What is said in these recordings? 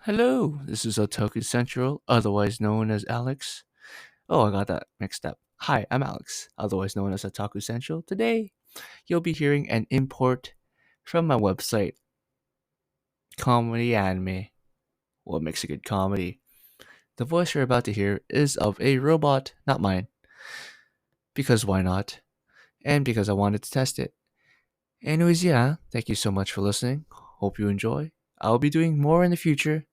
Hello, this is Otaku Central, otherwise known as Alex. Oh, I got that mixed up. Hi, I'm Alex, otherwise known as Otaku Central. Today, you'll be hearing an import from my website, Comedy Anime. What makes a good comedy? The voice you're about to hear is of a robot, not mine, because why not? And because I wanted to test it. Anyways, yeah, thank you so much for listening. Hope you enjoy. I'll be doing more in the future,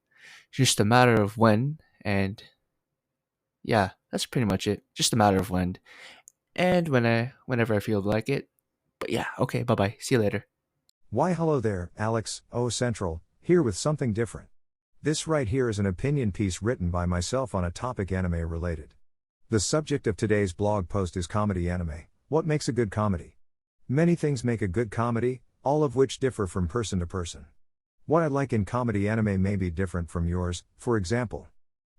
just a matter of when, and yeah, that's pretty much it. Just a matter of when. And whenever I feel like it. But yeah, okay, bye bye. See you later. Why hello there, Alex, O Central, here with something different. This right here is an opinion piece written by myself on a topic anime related. The subject of today's blog post is comedy anime. What makes a good comedy? Many things make a good comedy, all of which differ from person to person. What I like in comedy anime may be different from yours, for example.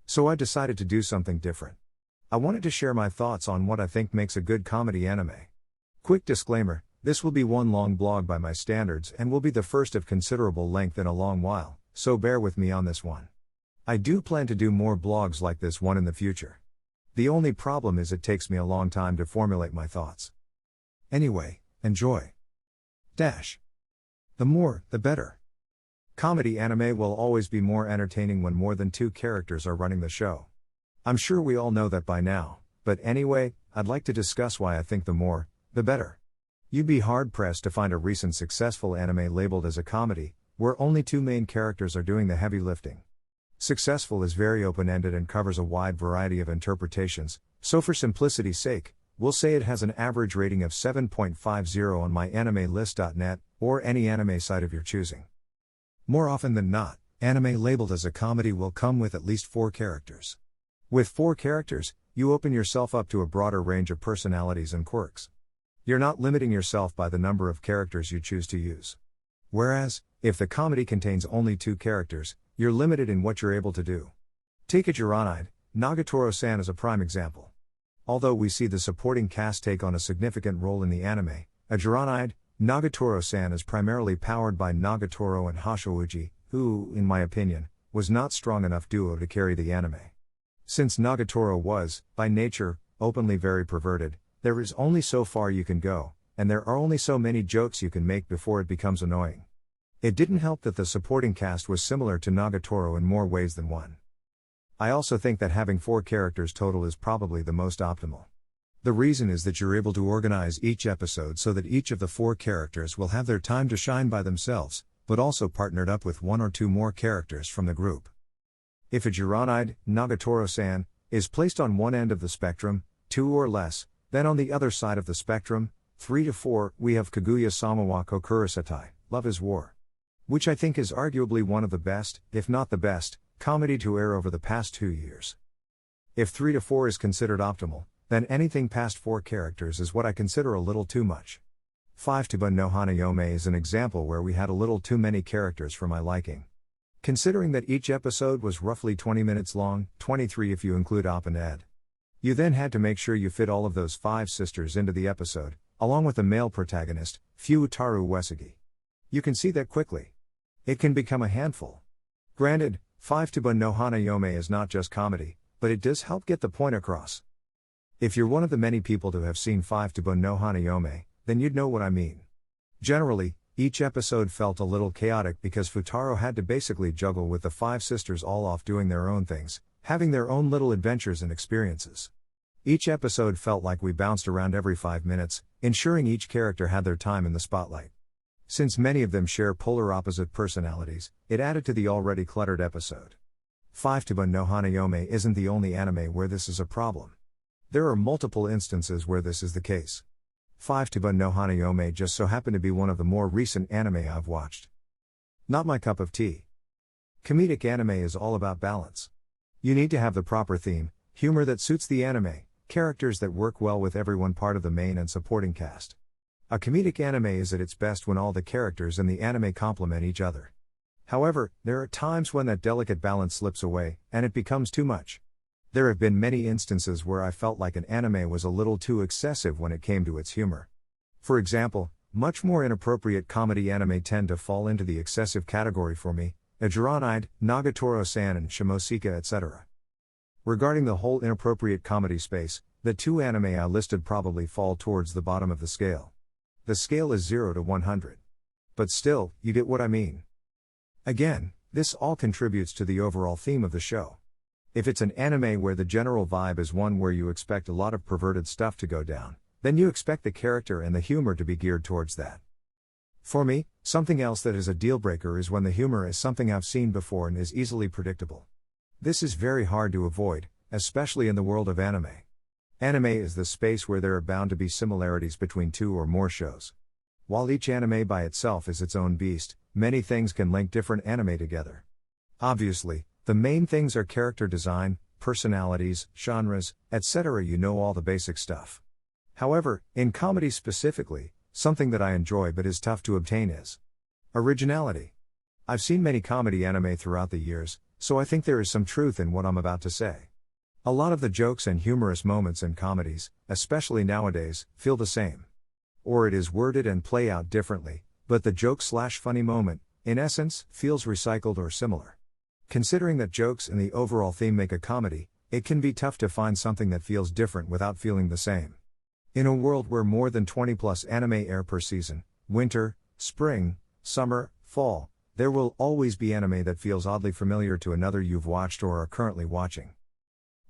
So I decided to do something different. I wanted to share my thoughts on what I think makes a good comedy anime. Quick disclaimer, this will be one long blog by my standards and will be the first of considerable length in a long while, so bear with me on this one. I do plan to do more blogs like this one in the future. The only problem is it takes me a long time to formulate my thoughts. Anyway, enjoy. Dash. The more, the better. Comedy anime will always be more entertaining when more than two characters are running the show. I'm sure we all know that by now, but anyway, I'd like to discuss why I think the more, the better. You'd be hard-pressed to find a recent successful anime labeled as a comedy, where only two main characters are doing the heavy lifting. Successful is very open-ended and covers a wide variety of interpretations, so for simplicity's sake, we'll say it has an average rating of 7.50 on myanimelist.net, or any anime site of your choosing. More often than not, anime labeled as a comedy will come with at least 4 characters. With 4 characters, you open yourself up to a broader range of personalities and quirks. You're not limiting yourself by the number of characters you choose to use. Whereas, if the comedy contains only 2 characters, you're limited in what you're able to do. Take a Jiranide, Nagatoro-san as a prime example. Although we see the supporting cast take on a significant role in the anime, a Jiranide, Nagatoro-san is primarily powered by Nagatoro and Hoshouji, who, in my opinion, was not strong enough duo to carry the anime. Since Nagatoro was, by nature, openly very perverted, there is only so far you can go, and there are only so many jokes you can make before it becomes annoying. It didn't help that the supporting cast was similar to Nagatoro in more ways than one. I also think that having 4 characters total is probably the most optimal. The reason is that you're able to organize each episode so that each of the 4 characters will have their time to shine by themselves, but also partnered up with 1 or 2 more characters from the group. If a Jiranide, Nagatoro-san, is placed on one end of the spectrum, 2 or less, then on the other side of the spectrum, 3 to 4, we have Kaguya-sama wa Kokurasetai, Love is War. Which I think is arguably one of the best, if not the best, comedy to air over the past 2 years. If 3 to 4 is considered optimal, then anything past 4 characters is what I consider a little too much. 5 to Bun no Hanayome is an example where we had a little too many characters for my liking. Considering that each episode was roughly 20 minutes long, 23 if you include Op and Ed. You then had to make sure you fit all of those 5 sisters into the episode, along with the male protagonist, Futaru Uesugi. You can see that quickly. It can become a handful. Granted, 5 to Bun no Hanayome is not just comedy, but it does help get the point across. If you're one of the many people to have seen 5 to Bun no Hanayome, then you'd know what I mean. Generally, each episode felt a little chaotic because Futaro had to basically juggle with the 5 sisters all off doing their own things, having their own little adventures and experiences. Each episode felt like we bounced around every 5 minutes, ensuring each character had their time in the spotlight. Since many of them share polar opposite personalities, it added to the already cluttered episode. 5 to Bun no Hanayome isn't the only anime where this is a problem. There are multiple instances where this is the case. 5 to Bun no Hanayome just so happened to be one of the more recent anime I've watched. Not my cup of tea. Comedic anime is all about balance. You need to have the proper theme, humor that suits the anime, characters that work well with everyone part of the main and supporting cast. A comedic anime is at its best when all the characters in the anime complement each other. However, there are times when that delicate balance slips away, and it becomes too much. There have been many instances where I felt like an anime was a little too excessive when it came to its humor. For example, much more inappropriate comedy anime tend to fall into the excessive category for me, Ajiranide, Nagatoro-san and Shimosika etc. Regarding the whole inappropriate comedy space, the two anime I listed probably fall towards the bottom of the scale. The scale is 0 to 100. But still, you get what I mean. Again, this all contributes to the overall theme of the show. If it's an anime where the general vibe is one where you expect a lot of perverted stuff to go down, then you expect the character and the humor to be geared towards that. For me, something else that is a deal breaker is when the humor is something I've seen before and is easily predictable. This is very hard to avoid, especially in the world of anime. Anime is the space where there are bound to be similarities between two or more shows. While each anime by itself is its own beast, many things can link different anime together. Obviously, the main things are character design, personalities, genres, etc. You know all the basic stuff. However, in comedy specifically, something that I enjoy but is tough to obtain is originality. I've seen many comedy anime throughout the years, so I think there is some truth in what I'm about to say. A lot of the jokes and humorous moments in comedies, especially nowadays, feel the same. Or it is worded and play out differently, but the joke/funny moment, in essence, feels recycled or similar. Considering that jokes and the overall theme make a comedy, it can be tough to find something that feels different without feeling the same. In a world where more than 20 plus anime air per season, winter, spring, summer, fall, there will always be anime that feels oddly familiar to another you've watched or are currently watching.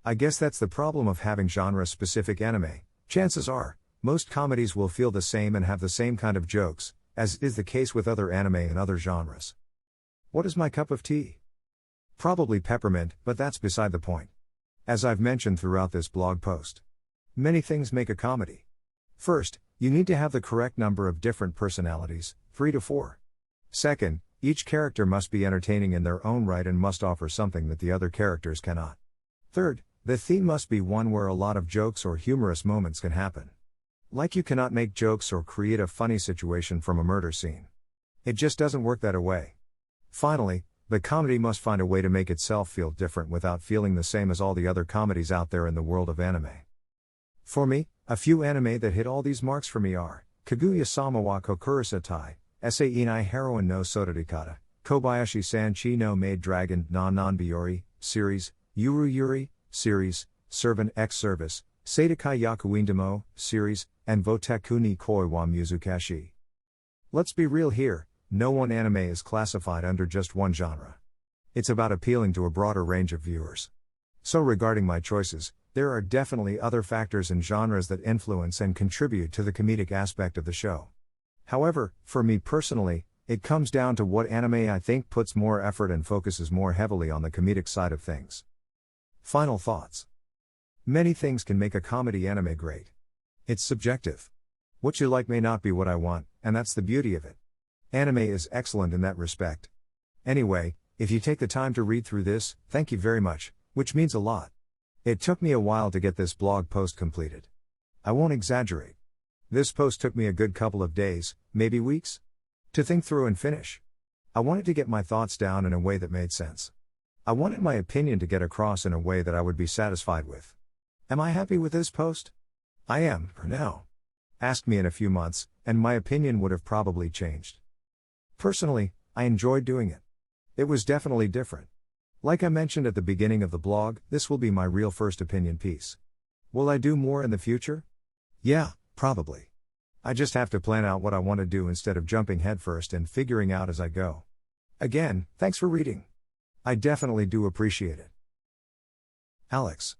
I guess that's the problem of having genre-specific anime. Chances are, most comedies will feel the same and have the same kind of jokes, as is the case with other anime and other genres. What is my cup of tea? Probably peppermint, but that's beside the point. As I've mentioned throughout this blog post, many things make a comedy. First, you need to have the correct number of different personalities, 3 to 4. Second, each character must be entertaining in their own right and must offer something that the other characters cannot. Third, the theme must be one where a lot of jokes or humorous moments can happen. Like you cannot make jokes or create a funny situation from a murder scene. It just doesn't work that way. Finally, the comedy must find a way to make itself feel different without feeling the same as all the other comedies out there in the world of anime. For me, a few anime that hit all these marks for me are Kaguya-sama wa Kokurusatai, Sai Inai Heroine no Sotorikata, Kobayashi-san Chi no Maid Dragon non Biori, series, Yuru Yuri, series, Servant X Service, Seidakai Yakuindemo, series, and Voteku ni Koi wa Muzukashi. Let's be real here, no one anime is classified under just one genre. It's about appealing to a broader range of viewers. So regarding my choices, there are definitely other factors and genres that influence and contribute to the comedic aspect of the show. However, for me personally, it comes down to what anime I think puts more effort and focuses more heavily on the comedic side of things. Final thoughts. Many things can make a comedy anime great. It's subjective. What you like may not be what I want, and that's the beauty of it. Anime is excellent in that respect. Anyway, if you take the time to read through this, thank you very much, which means a lot. It took me a while to get this blog post completed. I won't exaggerate. This post took me a good couple of days, maybe weeks, to think through and finish. I wanted to get my thoughts down in a way that made sense. I wanted my opinion to get across in a way that I would be satisfied with. Am I happy with this post? I am, for now. Ask me in a few months, and my opinion would have probably changed. Personally, I enjoyed doing it. It was definitely different. Like I mentioned at the beginning of the blog, this will be my real first opinion piece. Will I do more in the future? Yeah, probably. I just have to plan out what I want to do instead of jumping headfirst and figuring out as I go. Again, thanks for reading. I definitely do appreciate it. Alex.